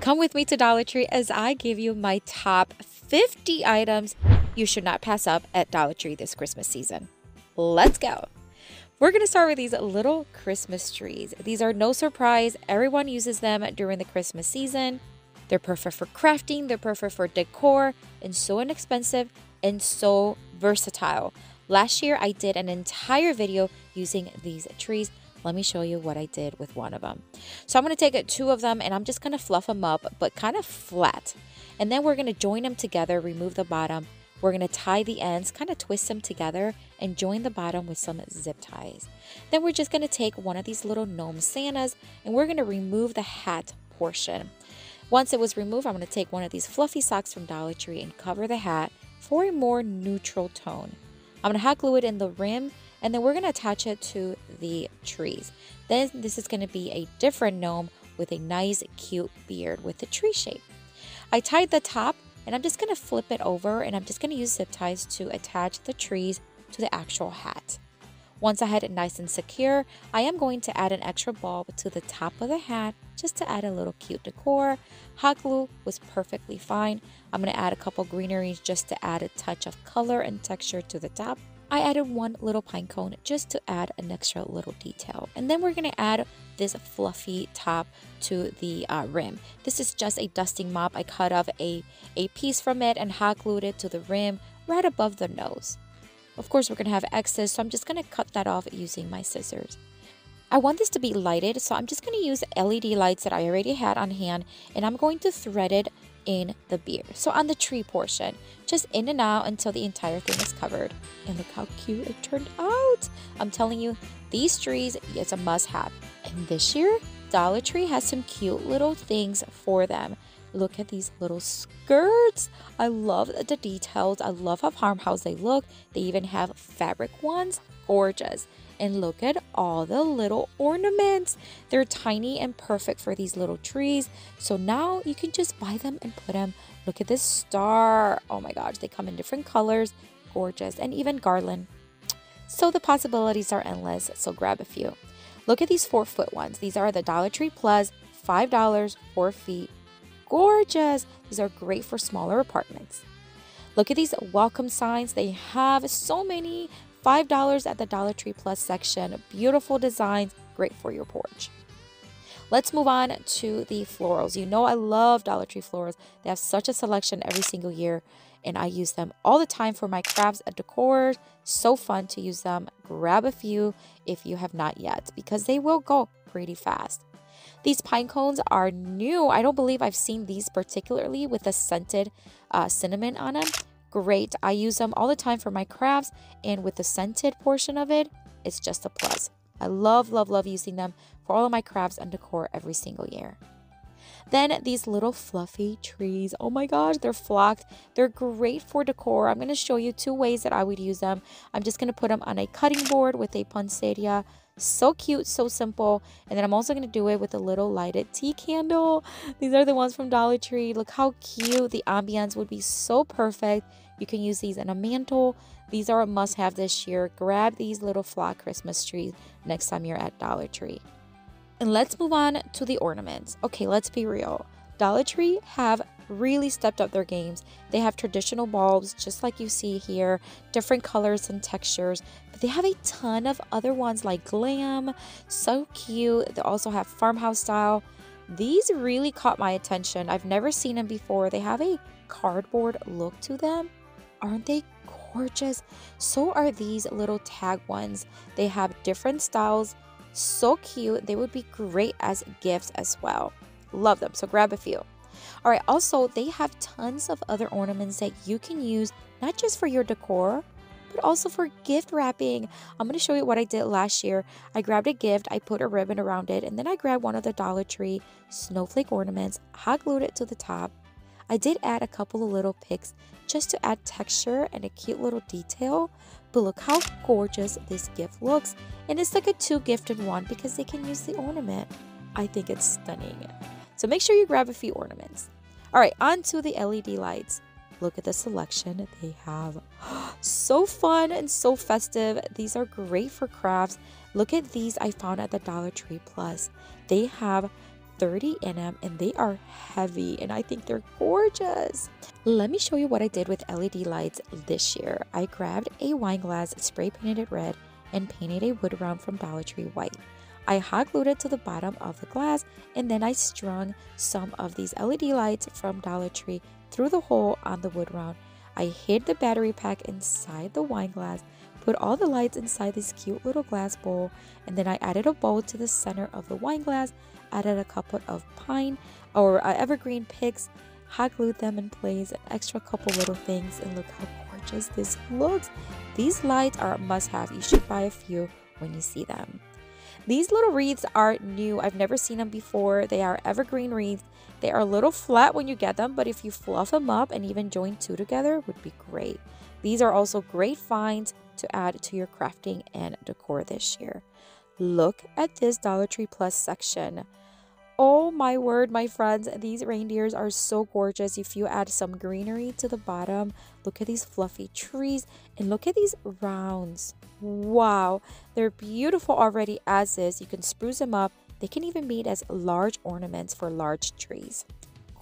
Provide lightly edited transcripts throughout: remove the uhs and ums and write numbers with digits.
Come with me to Dollar Tree as I give you my top 50 items you should not pass up at Dollar Tree this Christmas season. Let's go. We're going to start with these little Christmas trees. These are no surprise. Everyone uses them during the Christmas season. They're perfect for crafting. They're perfect for decor and so inexpensive and so versatile. Last year, I did an entire video using these trees. Let me show you what I did with one of them. So I'm going to take two of them and I'm just going to fluff them up, but kind of flat. And then we're going to join them together, remove the bottom. We're going to tie the ends, kind of twist them together and join the bottom with some zip ties. Then we're just going to take one of these little gnome Santas and we're going to remove the hat portion. Once it was removed, I'm going to take one of these fluffy socks from Dollar Tree and cover the hat for a more neutral tone. I'm going to hot glue it in the rim and then we're going to attach it to the trees. Then this is going to be a different gnome with a nice cute beard with the tree shape. I tied the top and I'm just going to flip it over and I'm just going to use zip ties to attach the trees to the actual hat. Once I had it nice and secure, I am going to add an extra bulb to the top of the hat just to add a little cute decor. Hot glue was perfectly fine. I'm going to add a couple greeneries just to add a touch of color and texture to the top. I added one little pine cone just to add an extra little detail. And then we're going to add this fluffy top to the rim. This is just a dusting mop. I cut off a piece from it and hot glued it to the rim right above the nose. Of course, we're going to have excess, so I'm just going to cut that off using my scissors. I want this to be lighted, so I'm just going to use LED lights that I already had on hand, and I'm going to thread it in the beard. So on the tree portion, just in and out until the entire thing is covered. And look how cute it turned out. I'm telling you, these trees, it's a must-have. And this year, Dollar Tree has some cute little things for them. Look at these little skirts. I love the details. I love how farmhouse they look. They even have fabric ones. Gorgeous. And look at all the little ornaments. They're tiny and perfect for these little trees. So now you can just buy them and put them. Look at this star. Oh my gosh, they come in different colors. Gorgeous. And even garland. So the possibilities are endless. So grab a few. Look at these 4-foot ones. These are the Dollar Tree Plus. $5, 4 feet. Gorgeous. These are great for smaller apartments. Look at these welcome signs. They have so many. $5 at the Dollar Tree Plus section. Beautiful designs, great for your porch. Let's move on to the florals. You know I love Dollar Tree florals. They have such a selection every single year, and I use them all the time for my crafts and decor. So fun to use them. Grab a few if you have not yet, because they will go pretty fast. These pine cones are new. I don't believe I've seen these particularly with the scented cinnamon on them. Great. I use them all the time for my crafts, and with the scented portion of it, it's just a plus. I love, love, love using them for all of my crafts and decor every single year. Then these little fluffy trees. Oh my gosh, they're flocked. They're great for decor. I'm going to show you 2 ways that I would use them. I'm just going to put them on a cutting board with a poinsettia. So cute, so simple. And then I'm also going to do it with a little lighted tea candle. These are the ones from Dollar Tree. Look how cute. The ambiance would be so perfect. You can use these in a mantle. These are a must-have this year. Grab these little flock Christmas trees next time you're at Dollar Tree. And let's move on to the ornaments. Okay, let's be real. Dollar Tree have really stepped up their games. They have traditional bulbs, just like you see here, different colors and textures, but they have a ton of other ones like glam. So cute. They also have farmhouse style. These really caught my attention. I've never seen them before. They have a cardboard look to them. Aren't they gorgeous? So are these little tag ones. They have different styles. So cute. They would be great as gifts as well. Love them. So grab a few. All right. Also, they have tons of other ornaments that you can use, not just for your decor, but also for gift wrapping. I'm going to show you what I did last year. I grabbed a gift. I put a ribbon around it, and then I grabbed one of the Dollar Tree snowflake ornaments, hot glued it to the top. I did add a couple of little picks just to add texture and a cute little detail. But look how gorgeous this gift looks. And it's like a 2 gift in 1 because they can use the ornament. I think it's stunning. So make sure you grab a few ornaments. All right, on to the LED lights. Look at the selection they have. So fun and so festive. These are great for crafts. Look at these I found at the Dollar Tree Plus. They have 30 in them, and they are heavy, and I think they're gorgeous. Let me show you what I did with LED lights this year. I grabbed a wine glass, spray painted it red, and painted a wood round from Dollar Tree white. I hot glued it to the bottom of the glass, and then I strung some of these LED lights from Dollar Tree through the hole on the wood round. I hid the battery pack inside the wine glass, put all the lights inside this cute little glass bowl, and then I added a bowl to the center of the wine glass, added a couple of pine or evergreen picks, hot glued them in place, an extra couple little things, and look how gorgeous this looks. These lights are a must-have. You should buy a few when you see them. These little wreaths are new. I've never seen them before. They are evergreen wreaths. They are a little flat when you get them, but if you fluff them up and even join two together, would be great. These are also great finds to add to your crafting and decor this year. Look at this Dollar Tree Plus section. Oh my word, my friends, these reindeers are so gorgeous. If you add some greenery to the bottom, look at these fluffy trees, and look at these rounds. Wow, they're beautiful already as is. You can spruce them up. They can even be made as large ornaments for large trees.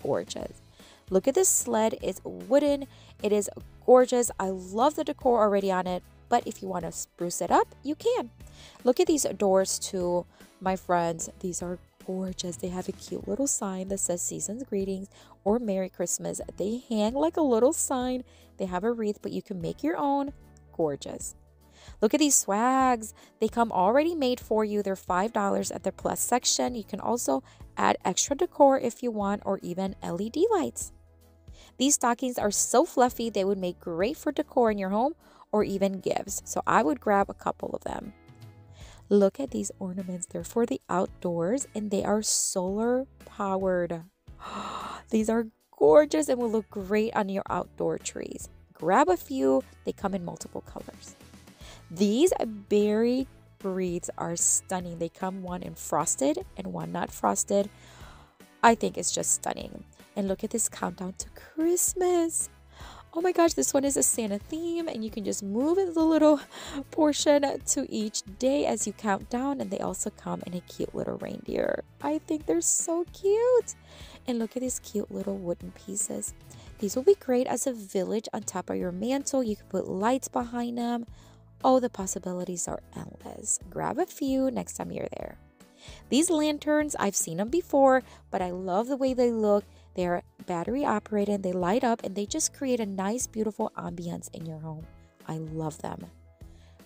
Gorgeous. Look at this sled. It's wooden. It is gorgeous. I love the decor already on it, but if you want to spruce it up, you can. Look at these doors too, my friends. These are gorgeous. They have a cute little sign that says Season's Greetings or Merry Christmas. They hang like a little sign. They have a wreath, but you can make your own. Gorgeous. Look at these swags. They come already made for you. They're $5 at the plus section. You can also add extra decor if you want, or even LED lights. These stockings are so fluffy, they would make great for decor in your home or even gifts. So I would grab a couple of them. Look at these ornaments. They're for the outdoors, and they are solar powered. These are gorgeous and will look great on your outdoor trees. Grab a few. They come in multiple colors. These berry wreaths are stunning. They come one in frosted and one not frosted. I think it's just stunning. And look at this countdown to Christmas. Oh my gosh, this one is a Santa theme, and you can just move the little portion to each day as you count down, and they also come in a cute little reindeer. I think they're so cute. And look at these cute little wooden pieces. These will be great as a village on top of your mantle. You can put lights behind them. Oh, the possibilities are endless. Grab a few next time you're there. These lanterns, I've seen them before, but I love the way they look. They're battery operated, they light up, and they just create a nice, beautiful ambience in your home. I love them.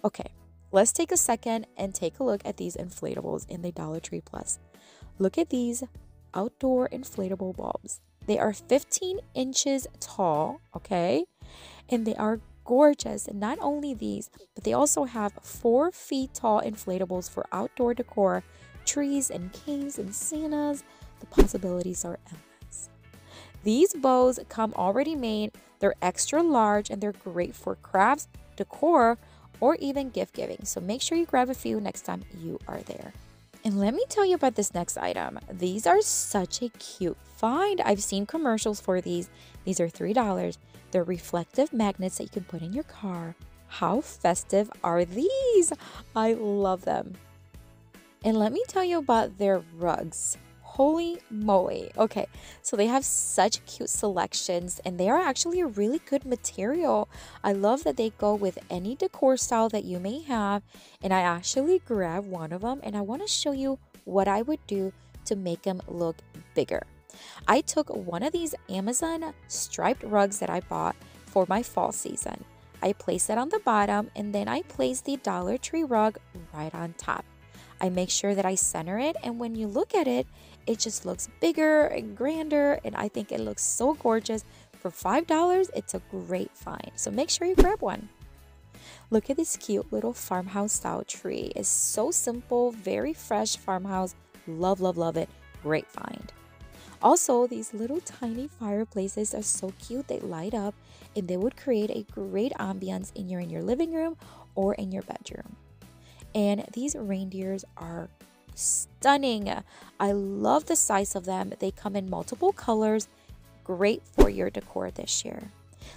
Okay, let's take a second and take a look at these inflatables in the Dollar Tree Plus. Look at these outdoor inflatable bulbs. They are 15 inches tall, okay? And they are gorgeous. And not only these, but they also have 4 feet tall inflatables for outdoor decor, trees and caves and Santas. The possibilities are endless. These bows come already made. They're extra large, and they're great for crafts, decor, or even gift giving. So make sure you grab a few next time you are there. And let me tell you about this next item. These are such a cute find. I've seen commercials for these. These are $3. They're reflective magnets that you can put in your car. How festive are these? I love them. And let me tell you about their rugs. Holy moly. Okay, so they have such cute selections, and they are actually a really good material. I love that they go with any decor style that you may have, and I actually grabbed one of them, and I want to show you what I would do to make them look bigger. I took one of these Amazon striped rugs that I bought for my fall season. I placed it on the bottom, and then I placed the Dollar Tree rug right on top. I make sure that I center it, and when you look at it, it just looks bigger and grander, and I think it looks so gorgeous. For $5, it's a great find, so make sure you grab one. Look at this cute little farmhouse style tree. It's so simple, very fresh farmhouse. Love, love, love it. Great find. Also, these little tiny fireplaces are so cute. They light up, and they would create a great ambience in your living room or in your bedroom. And these reindeers are stunning. I love the size of them. They come in multiple colors. Great for your decor this year.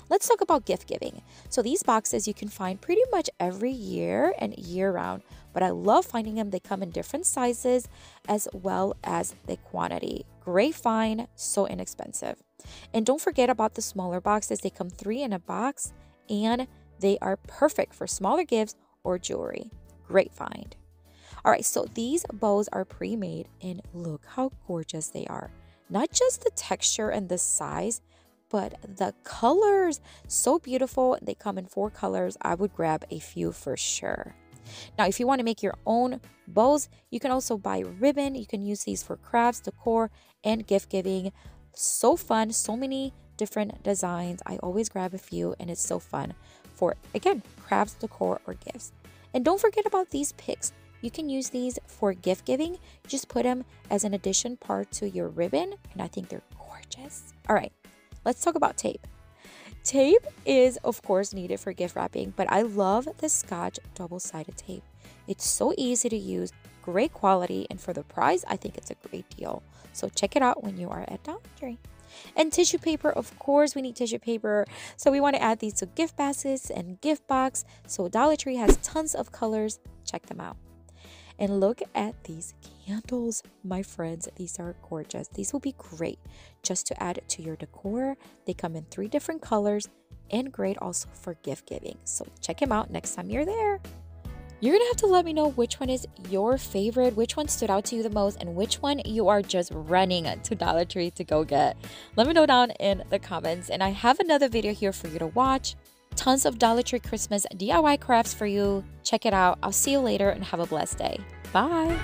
Let's talk about gift giving. So these boxes you can find pretty much every year and year round, but I love finding them. They come in different sizes as well as the quantity. Great find, so inexpensive. And don't forget about the smaller boxes. They come 3 in a box and they are perfect for smaller gifts or jewelry. Great find. All right, so these bows are pre-made and look how gorgeous they are. Not just the texture and the size, but the colors, so beautiful. They come in 4 colors. I would grab a few for sure. Now, if you want to make your own bows, you can also buy ribbon. You can use these for crafts, decor, and gift giving. So fun, so many different designs. I always grab a few and it's so fun for, again, crafts, decor, or gifts. And don't forget about these picks. You can use these for gift giving. Just put them as an addition part to your ribbon, and I think they're gorgeous. All right, let's talk about tape. Tape is, of course, needed for gift wrapping, but I love the Scotch double-sided tape. It's so easy to use, great quality, and for the price, I think it's a great deal. So check it out when you are at Dollar Tree. And tissue paper, of course, we need tissue paper. So we want to add these to gift baskets and gift box. So Dollar Tree has tons of colors. Check them out. And look at these candles, my friends. These are gorgeous. These will be great just to add to your decor. They come in 3 different colors and great also for gift giving. So check them out next time you're there. You're going to have to let me know which one is your favorite, which one stood out to you the most, and which one you are just running to Dollar Tree to go get. Let me know down in the comments. And I have another video here for you to watch. Tons of Dollar Tree Christmas DIY crafts for you. Check it out. I'll see you later and have a blessed day. Bye.